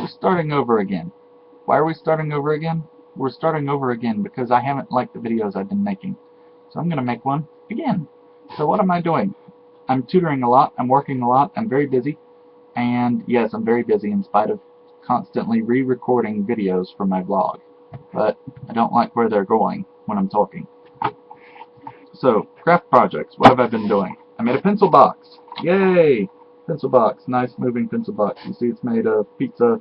starting over again. Why are we starting over again? We're starting over again because I haven't liked the videos I've been making. So I'm going to make one again. So what am I doing? I'm tutoring a lot, I'm working a lot, I'm very busy. And yes, I'm very busy in spite of constantly re-recording videos for my vlog. But I don't like where they're going when I'm talking. So, craft projects. What have I been doing? I made a pencil box. Yay! Pencil box. Nice moving pencil box. You see it's made of pizza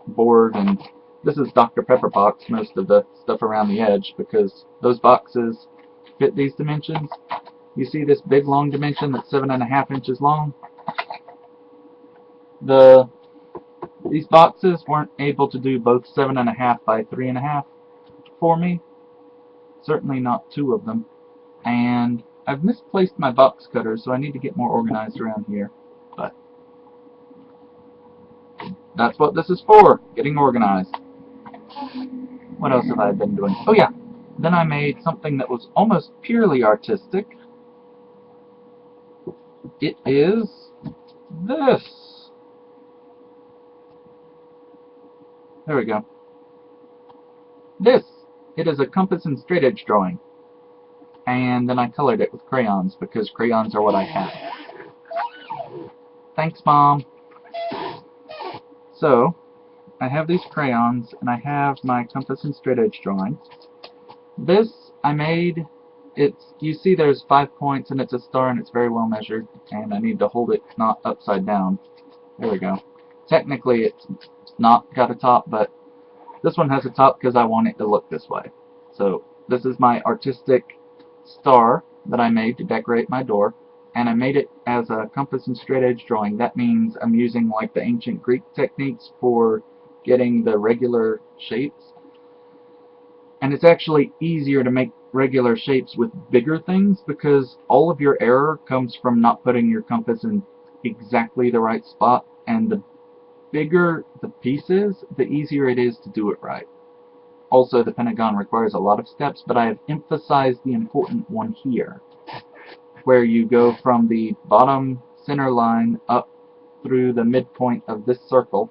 board, and this is Dr. Pepper box, most of the stuff around the edge, because those boxes fit these dimensions. You see this big long dimension that's 7.5 inches long? These boxes weren't able to do both 7.5 by 3.5 for me. Certainly not two of them. And I've misplaced my box cutter, so I need to get more organized around here. But that's what this is for, getting organized. What else have I been doing? Oh yeah, then I made something that was almost purely artistic. It is this. There we go. This. It is a compass and straight edge drawing. And then I colored it with crayons, because crayons are what I have. Thanks, Mom. So, I have these crayons, and I have my compass and straight edge drawing. This, I made, you see there's 5 points, and it's a star, and it's very well measured, and I need to hold it not upside down. There we go. Technically, it's not got a top, but this one has a top because I want it to look this way. So, this is my artistic star that I made to decorate my door, and I made it as a compass and straight edge drawing. That means I'm using like the ancient Greek techniques for getting the regular shapes, and it's actually easier to make regular shapes with bigger things because all of your error comes from not putting your compass in exactly the right spot, and the bigger the piece is, the easier it is to do it right. Also, the Pentagon requires a lot of steps, but I have emphasized the important one here, where you go from the bottom center line up through the midpoint of this circle,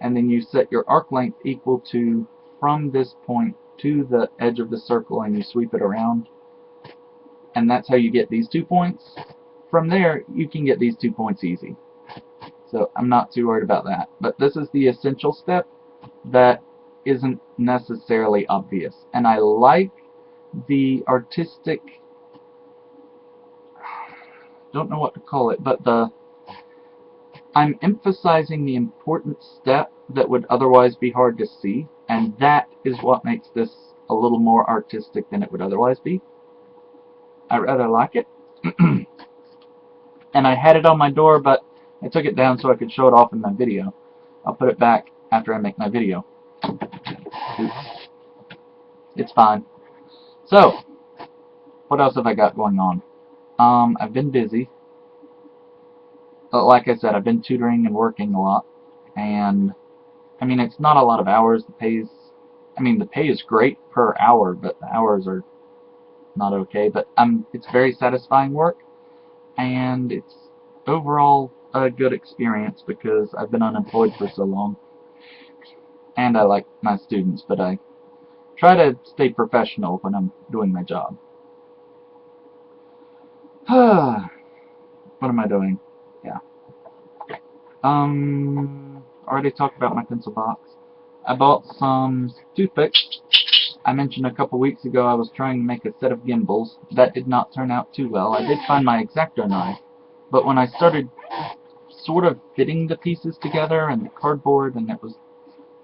and then you set your arc length equal to from this point to the edge of the circle, and you sweep it around. And that's how you get these 2 points. From there, you can get these 2 points easy. So I'm not too worried about that. But this is the essential step that isn't necessarily obvious. And I like the artistic, don't know what to call it, but I'm emphasizing the important step that would otherwise be hard to see, and that is what makes this a little more artistic than it would otherwise be. I rather like it. And I had it on my door, but I took it down so I could show it off in my video. I'll put it back after I make my video. Oops. It's fine. So, what else have I got going on? I've been busy. But like I said, I've been tutoring and working a lot. And, I mean, it's not a lot of hours. The pay is great per hour, but the hours are not okay. But it's very satisfying work. And it's overall a good experience because I've been unemployed for so long. And I like my students, but I try to stay professional when I'm doing my job. What am I doing? Yeah. Already talked about my pencil box. I bought some toothpicks. I mentioned a couple weeks ago I was trying to make a set of gimbals. That did not turn out too well. I did find my X-Acto knife, but when I started sort of fitting the pieces together and the cardboard, and it was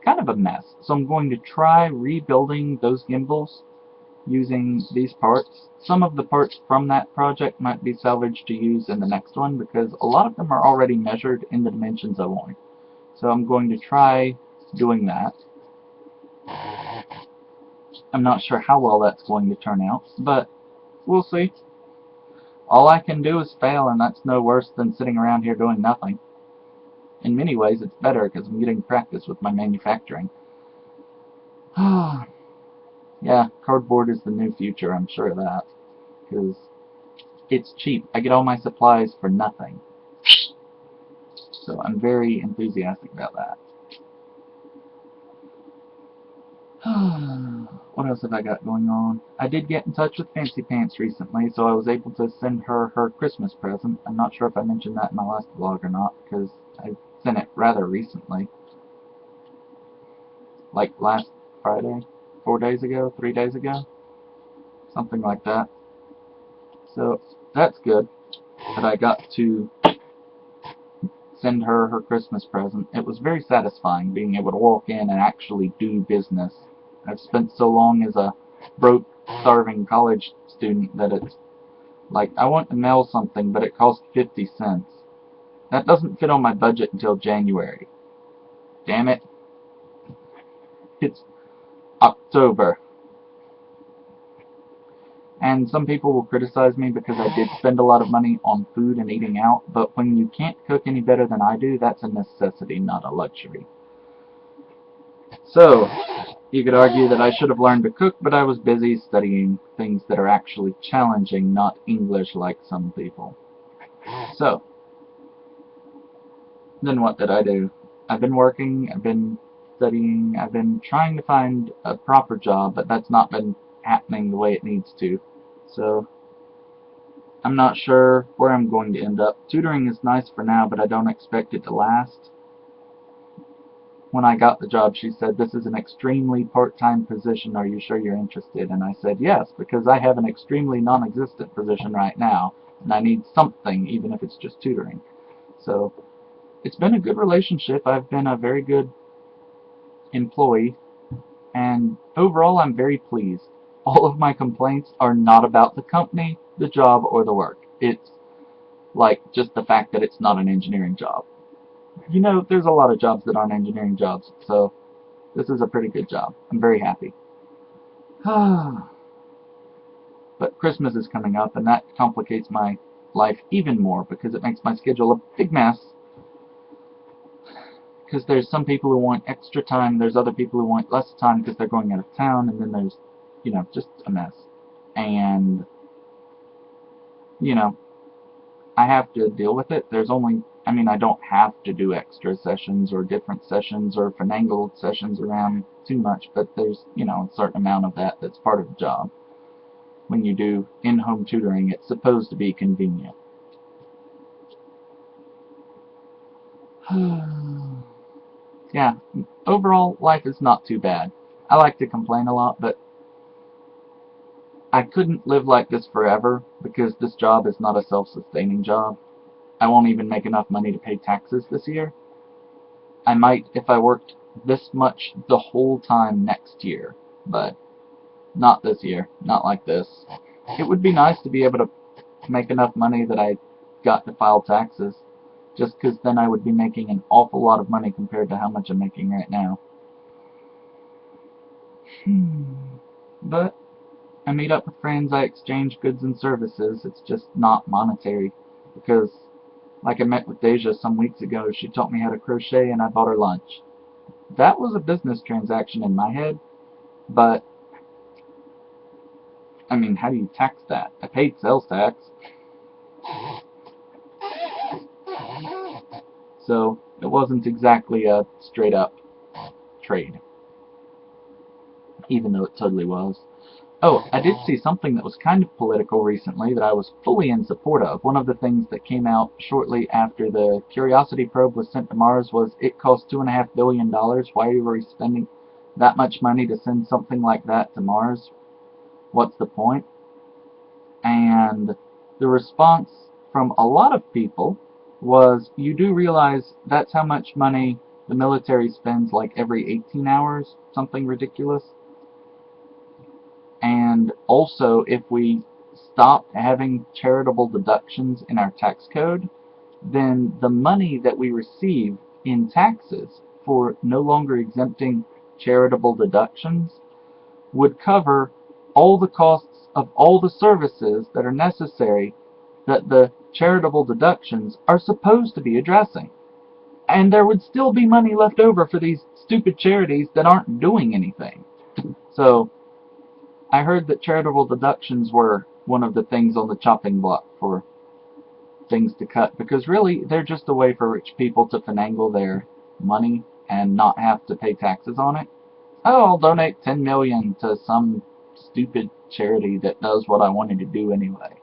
kind of a mess. So I'm going to try rebuilding those gimbals using these parts. Some of the parts from that project might be salvaged to use in the next one because a lot of them are already measured in the dimensions I want. So I'm going to try doing that. I'm not sure how well that's going to turn out, but we'll see. All I can do is fail, and that's no worse than sitting around here doing nothing. In many ways, it's better because I'm getting practice with my manufacturing. Yeah, cardboard is the new future, I'm sure of that. Because it's cheap. I get all my supplies for nothing. So I'm very enthusiastic about that. What else have I got going on? I did get in touch with Fancy Pants recently, so I was able to send her her Christmas present. I'm not sure if I mentioned that in my last vlog or not, because I sent it rather recently. Like last Friday? 4 days ago? 3 days ago? Something like that. So, that's good that I got to send her her Christmas present. It was very satisfying being able to walk in and actually do business. I've spent so long as a broke, starving college student that it's like, I want to mail something, but it costs 50 cents. That doesn't fit on my budget until January. Damn it. It's October. And some people will criticize me because I did spend a lot of money on food and eating out, but when you can't cook any better than I do, that's a necessity, not a luxury. So, you could argue that I should have learned to cook, but I was busy studying things that are actually challenging, not English like some people. So, then what did I do? I've been working, I've been studying, I've been trying to find a proper job, but that's not been happening the way it needs to. So, I'm not sure where I'm going to end up. Tutoring is nice for now, but I don't expect it to last. When I got the job, she said, "This is an extremely part-time position. Are you sure you're interested?" And I said, "Yes, because I have an extremely non-existent position right now, and I need something, even if it's just tutoring." So, it's been a good relationship. I've been a very good employee, and overall I'm very pleased. All of my complaints are not about the company, the job, or the work. It's like just the fact that it's not an engineering job. You know, there's a lot of jobs that aren't engineering jobs, so this is a pretty good job. I'm very happy. But Christmas is coming up, and that complicates my life even more because it makes my schedule a big mess. Because there's some people who want extra time, there's other people who want less time because they're going out of town, and then there's, you know, just a mess. And, you know, I have to deal with it. There's only, I mean, I don't have to do extra sessions or different sessions or finagled sessions around too much, but there's, you know, a certain amount of that that's part of the job. When you do in-home tutoring, it's supposed to be convenient. Yeah, overall, life is not too bad. I like to complain a lot, but I couldn't live like this forever because this job is not a self-sustaining job. I won't even make enough money to pay taxes this year. I might if I worked this much the whole time next year, but not this year, not like this. It would be nice to be able to make enough money that I got to file taxes, just because then I would be making an awful lot of money compared to how much I'm making right now. But I meet up with friends, I exchange goods and services. It's just not monetary, because like I met with Deja some weeks ago, she taught me how to crochet and I bought her lunch. That was a business transaction in my head, but I mean, how do you tax that? I paid sales tax. So it wasn't exactly a straight up trade, even though it totally was. Oh, I did see something that was kind of political recently that I was fully in support of. One of the things that came out shortly after the Curiosity probe was sent to Mars was it cost $2.5 billion. Why are we spending that much money to send something like that to Mars? What's the point? And the response from a lot of people was, you do realize that's how much money the military spends like every 18 hours? Something ridiculous. And also, if we stop having charitable deductions in our tax code, then the money that we receive in taxes for no longer exempting charitable deductions would cover all the costs of all the services that are necessary that the charitable deductions are supposed to be addressing. And there would still be money left over for these stupid charities that aren't doing anything. So, I heard that charitable deductions were one of the things on the chopping block for things to cut, because really they're just a way for rich people to finagle their money and not have to pay taxes on it. Oh, I'll donate 10 million to some stupid charity that does what I wanted to do anyway.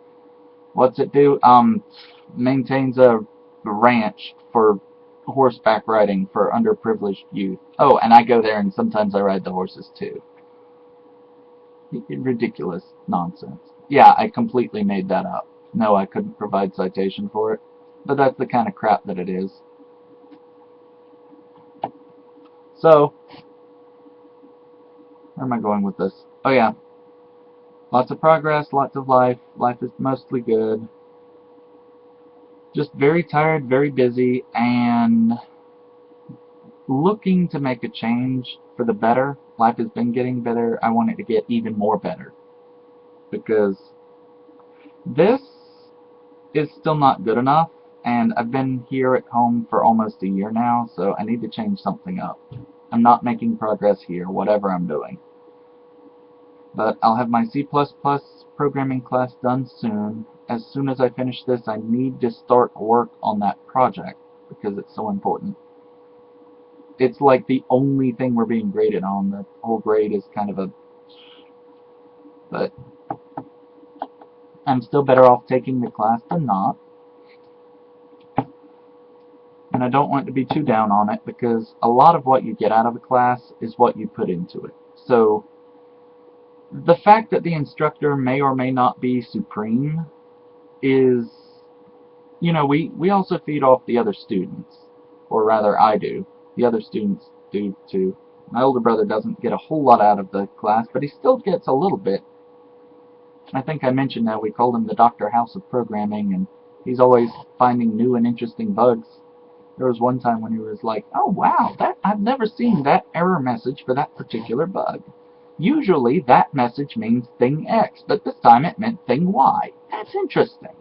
What's it do? Maintains a ranch for horseback riding for underprivileged youth. Oh, and I go there and sometimes I ride the horses too. Ridiculous nonsense. Yeah, I completely made that up. No, I couldn't provide citation for it. But that's the kind of crap that it is. So, where am I going with this? Oh yeah. Lots of progress, lots of life. Life is mostly good. Just very tired, very busy, and looking to make a change for the better. Life has been getting better. I want it to get even more better. Because this is still not good enough, and I've been here at home for almost a year now, so I need to change something up. I'm not making progress here, whatever I'm doing. But I'll have my C++ programming class done soon. As soon as I finish this, I need to start work on that project, because it's so important. It's like the only thing we're being graded on. The whole grade is kind of a... But I'm still better off taking the class than not. And I don't want to be too down on it, because a lot of what you get out of a class is what you put into it. So, the fact that the instructor may or may not be supreme is, you know, we also feed off the other students. Or rather, I do. The other students do too. My older brother doesn't get a whole lot out of the class, but he still gets a little bit. I think I mentioned that we called him the Dr. House of Programming, and he's always finding new and interesting bugs. There was one time when he was like, oh wow, I've never seen that error message for that particular bug. Usually that message means thing X, but this time it meant thing Y. That's interesting.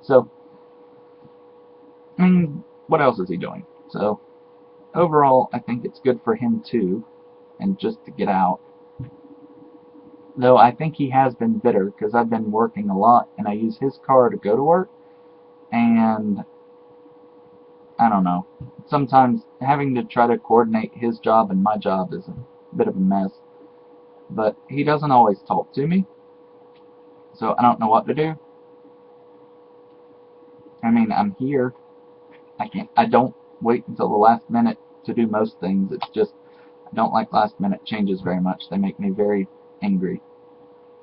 So, I mean, what else is he doing? So, overall, I think it's good for him too, and just to get out. Though I think he has been bitter, because I've been working a lot, and I use his car to go to work, and I don't know. Sometimes having to try to coordinate his job and my job is a bit of a mess. But he doesn't always talk to me, so I don't know what to do. I mean, I'm here. I don't wait until the last minute to do most things. It's just, I don't like last minute changes very much. They make me very angry.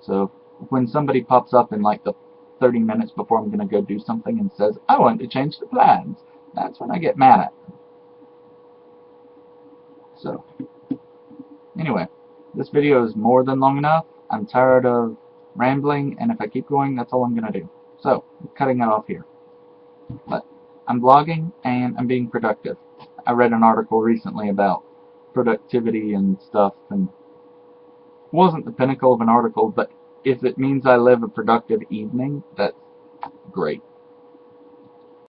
So when somebody pops up in like the 30 minutes before I'm going to go do something and says, I want to change the plans, that's when I get mad at them. So, anyway, this video is more than long enough. I'm tired of rambling, and if I keep going, that's all I'm going to do. So, I'm cutting it off here. But I'm vlogging, and I'm being productive. I read an article recently about productivity and stuff, and it wasn't the pinnacle of an article, but if it means I live a productive evening, that's great.